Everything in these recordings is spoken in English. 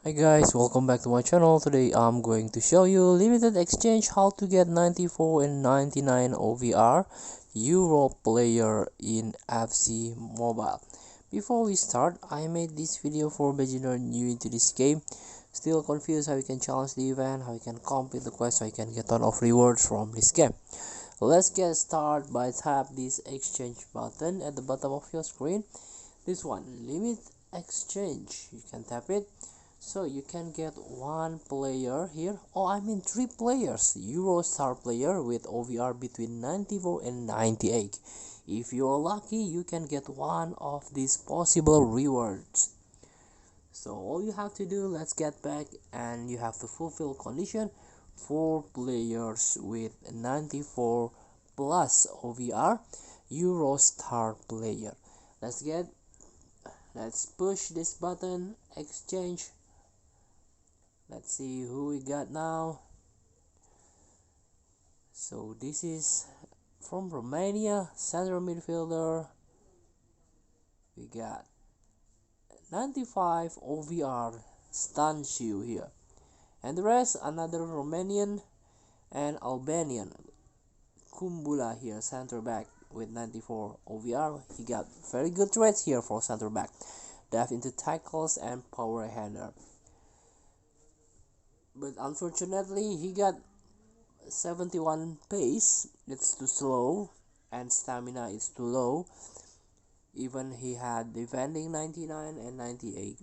Hi guys, welcome back to my channel. Today I'm going to show you limited exchange how to get 94 and 99 OVR Euro player in FC Mobile. Before we start, I made this video for beginner new into this game. Still confused how you can challenge the event, how you can complete the quest, how you can get ton of rewards from this game. Let's get started by tap this exchange button at the bottom of your screen. This one, limit exchange. You can tap it. So you can get one player here. Oh, I mean three players. Euro star player with OVR between 94 and 98. If you're lucky, you can get one of these possible rewards. So all you have to do, let's get back, and you have to fulfill condition. Four players with 94 plus OVR Euro star player. Let's push this button, exchange. Let's see who we got now. So this is from Romania, central midfielder. We got 95 OVR Stanciu here. And the rest, another Romanian and Albanian. Kumbula here, center back with 94 OVR. He got very good traits here for center back. Depth into tackles and power hander. But unfortunately, he got 71 pace. It's too slow, and stamina is too low. Even he had defending 99 and 98.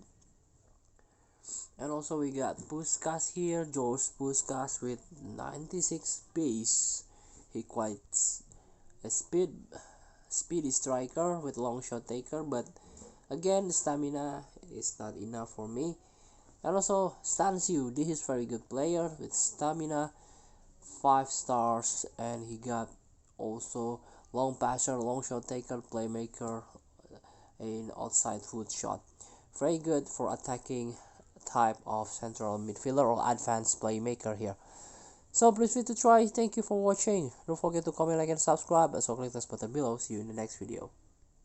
And also we got Puskas here, George Puskas with 96 pace. He quite a speedy striker with long shot taker, but again stamina is not enough for me. And also Stanciu, this is very good player with stamina, 5 stars, and he got also long passer, long shot taker, playmaker, and outside foot shot. Very good for attacking type of central midfielder or advanced playmaker here. So please feel to try. Thank you for watching. Don't forget to comment, like, and subscribe. Also click this button below. See you in the next video.